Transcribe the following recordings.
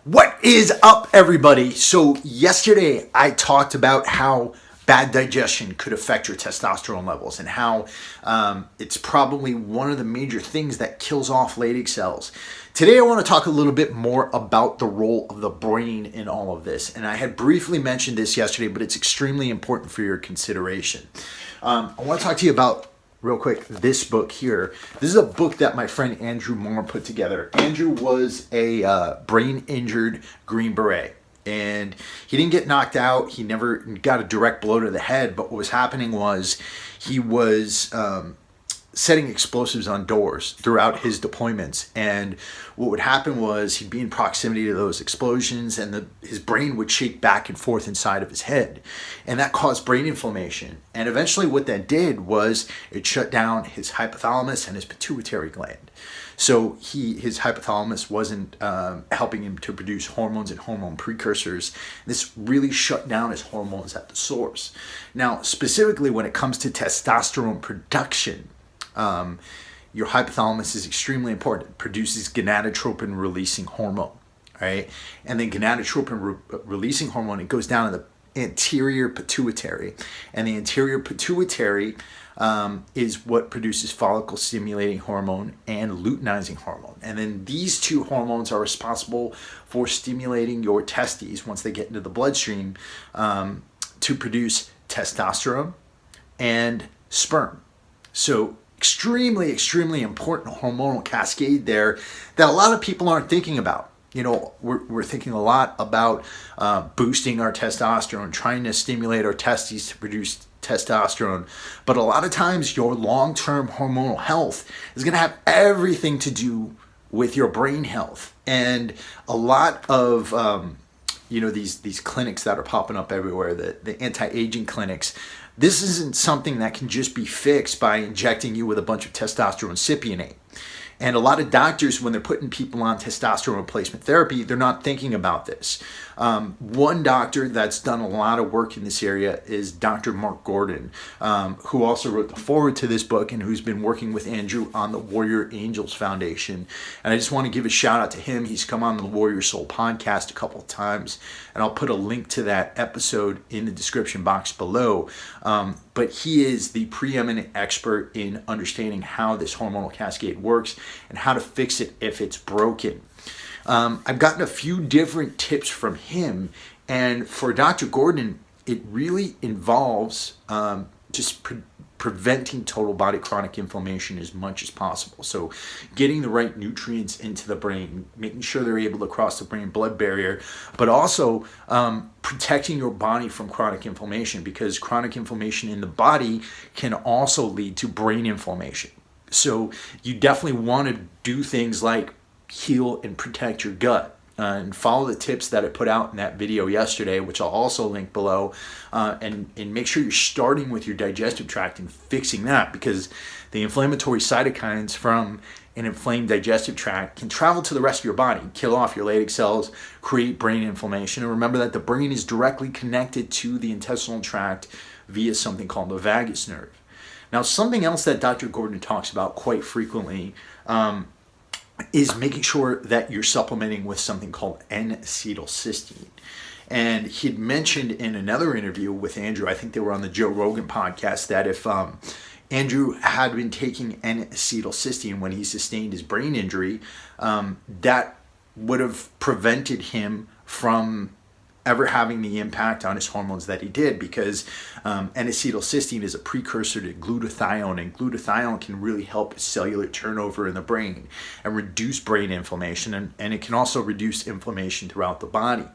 What is up, everybody? So yesterday I talked about how bad digestion could affect your testosterone levels and how it's probably one of the major things that kills off Leydig cells. Today I want to talk a little bit more about the role of the brain in all of this. And I had briefly mentioned this yesterday, but it's extremely important for your consideration. I want to talk to you about, real quick, this book here. This is a book that my friend Andrew Moore put together. Andrew was a brain-injured Green Beret. And he didn't get knocked out. He never got a direct blow to the head. But what was happening was he was setting explosives on doors throughout his deployments. And what would happen was he'd be in proximity to those explosions and his brain would shake back and forth inside of his head. And that caused brain inflammation. And eventually what that did was it shut down his hypothalamus and his pituitary gland. So his hypothalamus wasn't helping him to produce hormones and hormone precursors. This really shut down his hormones at the source. Now, specifically when it comes to testosterone production, your hypothalamus is extremely important. It produces gonadotropin releasing hormone, right? And then gonadotropin releasing hormone, it goes down to the anterior pituitary. And the anterior pituitary is what produces follicle stimulating hormone and luteinizing hormone. And then these two hormones are responsible for stimulating your testes once they get into the bloodstream to produce testosterone and sperm. So extremely, extremely important hormonal cascade there that a lot of people aren't thinking about. You know, we're thinking a lot about boosting our testosterone, trying to stimulate our testes to produce testosterone. But a lot of times your long-term hormonal health is going to have everything to do with your brain health. And a lot of, these clinics that are popping up everywhere, the anti-aging clinics, this isn't something that can just be fixed by injecting you with a bunch of testosterone cypionate. And a lot of doctors, when they're putting people on testosterone replacement therapy, they're not thinking about this. One doctor that's done a lot of work in this area is Dr. Mark Gordon, who also wrote the foreword to this book and who's been working with Andrew on the Warrior Angels Foundation. And I just want to give a shout out to him. He's come on the Warrior Soul podcast a couple of times, and I'll put a link to that episode in the description box below. But he is the preeminent expert in understanding how this hormonal cascade works and how to fix it if it's broken. I've gotten a few different tips from him, and for Dr. Gordon, it really involves just preventing total body chronic inflammation as much as possible. So getting the right nutrients into the brain, making sure they're able to cross the brain-blood barrier, but also protecting your body from chronic inflammation, because chronic inflammation in the body can also lead to brain inflammation. So you definitely want to do things like heal and protect your gut and follow the tips that I put out in that video yesterday, which I'll also link below, and make sure you're starting with your digestive tract and fixing that, because the inflammatory cytokines from an inflamed digestive tract can travel to the rest of your body, kill off your Leydig cells, create brain inflammation. And remember that the brain is directly connected to the intestinal tract via something called the vagus nerve. Now, something else that Dr. Gordon talks about quite frequently is making sure that you're supplementing with something called N-acetylcysteine. And he'd mentioned in another interview with Andrew, I think they were on the Joe Rogan podcast, that if Andrew had been taking N-acetylcysteine when he sustained his brain injury, that would have prevented him from ever having the impact on his hormones that he did, because N-acetylcysteine is a precursor to glutathione, and glutathione can really help cellular turnover in the brain and reduce brain inflammation, and it can also reduce inflammation throughout the body.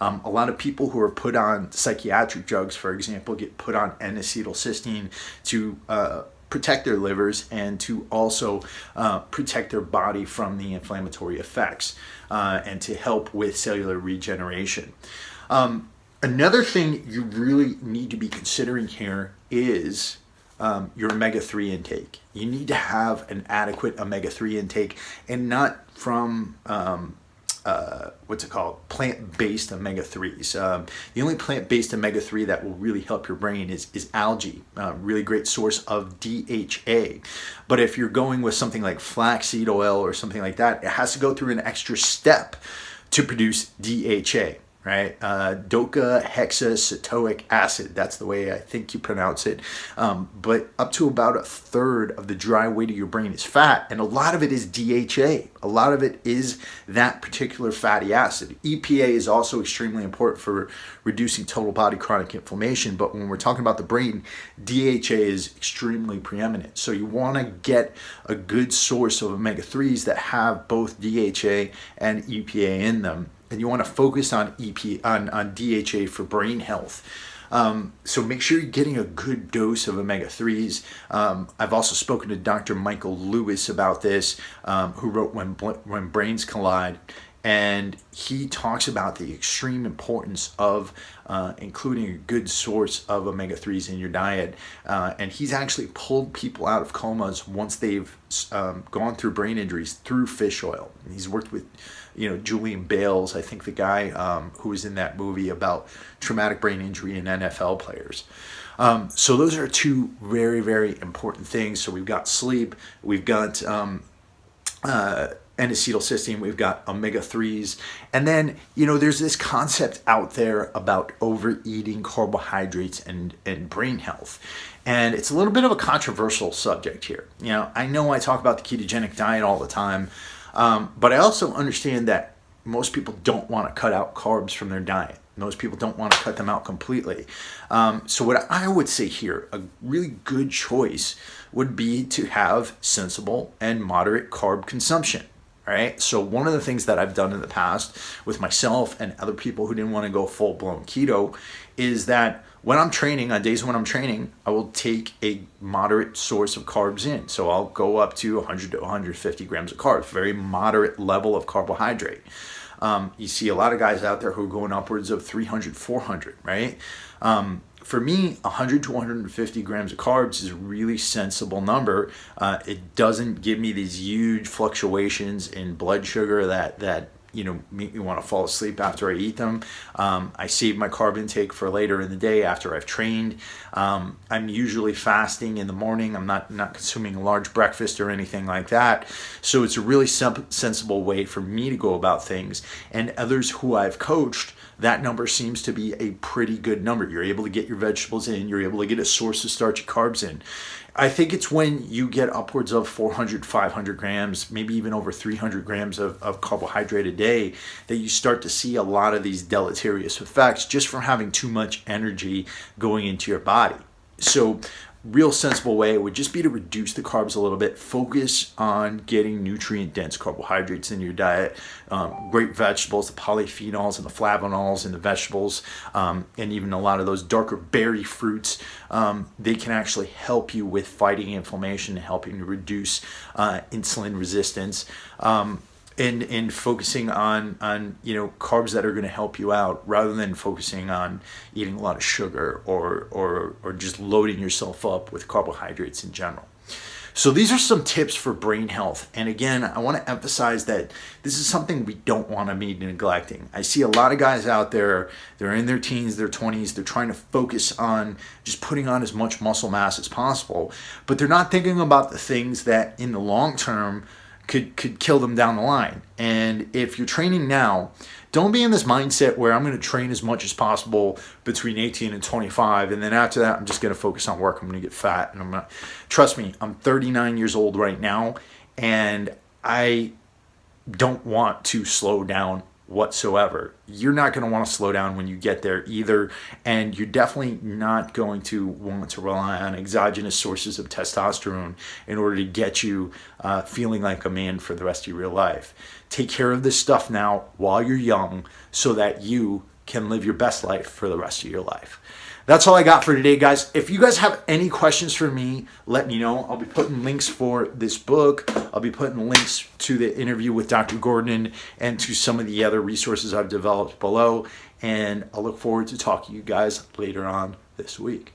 A lot of people who are put on psychiatric drugs, for example, get put on N-acetylcysteine to protect their livers and to also protect their body from the inflammatory effects and to help with cellular regeneration. Another thing you really need to be considering here is your omega-3 intake. You need to have an adequate omega-3 intake, and not from plant-based omega-3s. The only plant-based omega-3 that will really help your brain is algae, really great source of DHA. But if you're going with something like flaxseed oil or something like that, it has to go through an extra step to produce DHA, right? Docosahexacetic acid. That's the way I think you pronounce it. But up to about a third of the dry weight of your brain is fat, and a lot of it is DHA. A lot of it is that particular fatty acid. EPA is also extremely important for reducing total body chronic inflammation, but when we're talking about the brain, DHA is extremely preeminent. So you want to get a good source of omega-3s that have both DHA and EPA in them. And you want to focus on DHA for brain health. So make sure you're getting a good dose of omega-3s. I've also spoken to Dr. Michael Lewis about this, who wrote When Brains Collide. And he talks about the extreme importance of including a good source of omega-3s in your diet. And he's actually pulled people out of comas once they've gone through brain injuries through fish oil. He's worked with, Julian Bales, I think the guy who was in that movie about traumatic brain injury in NFL players. So those are two very, very important things. So we've got sleep, we've got N-acetylcysteine, we've got omega-3s, and then there's this concept out there about overeating carbohydrates and brain health, and it's a little bit of a controversial subject here. I know I talk about the ketogenic diet all the time, but I also understand that most people don't want to cut out carbs from their diet. Most people don't want to cut them out completely. So what I would say here, a really good choice would be to have sensible and moderate carb consumption. Right. So one of the things that I've done in the past with myself and other people who didn't want to go full-blown keto is that when I'm training, on days when I'm training, I will take a moderate source of carbs in. So I'll go up to 100 to 150 grams of carbs, very moderate level of carbohydrate. You see a lot of guys out there who are going upwards of 300, 400, right? For me, 100 to 150 grams of carbs is a really sensible number. It doesn't give me these huge fluctuations in blood sugar that make me want to fall asleep after I eat them. I save my carb intake for later in the day after I've trained. I'm usually fasting in the morning. I'm not consuming a large breakfast or anything like that. So it's a really sensible way for me to go about things. And others who I've coached, that number seems to be a pretty good number. You're able to get your vegetables in. You're able to get a source of starchy carbs in. I think it's when you get upwards of 400, 500 grams, maybe even over 300 grams of carbohydrate a day, that you start to see a lot of these deleterious effects just from having too much energy going into your body. So real sensible way would just be to reduce the carbs a little bit, focus on getting nutrient-dense carbohydrates in your diet, great vegetables, the polyphenols and the flavonols in the vegetables, and even a lot of those darker berry fruits. They can actually help you with fighting inflammation, helping to reduce insulin resistance. And focusing on carbs that are going to help you out, rather than focusing on eating a lot of sugar or just loading yourself up with carbohydrates in general. So these are some tips for brain health. And again, I want to emphasize that this is something we don't want to be neglecting. I see a lot of guys out there, they're in their teens, their 20s, they're trying to focus on just putting on as much muscle mass as possible, but they're not thinking about the things that in the long term could kill them down the line. And if you're training now, don't be in this mindset where I'm going to train as much as possible between 18 and 25, and then after that I'm just going to focus on work. I'm going to get fat, and trust me, I'm 39 years old right now, and I don't want to slow down whatsoever. You're not going to want to slow down when you get there either, and you're definitely not going to want to rely on exogenous sources of testosterone in order to get you feeling like a man for the rest of your life. Take care of this stuff now while you're young so that you can live your best life for the rest of your life. That's all I got for today, guys. If you guys have any questions for me, let me know. I'll be putting links for this book. I'll be putting links to the interview with Dr. Gordon and to some of the other resources I've developed below. And I look forward to talking to you guys later on this week.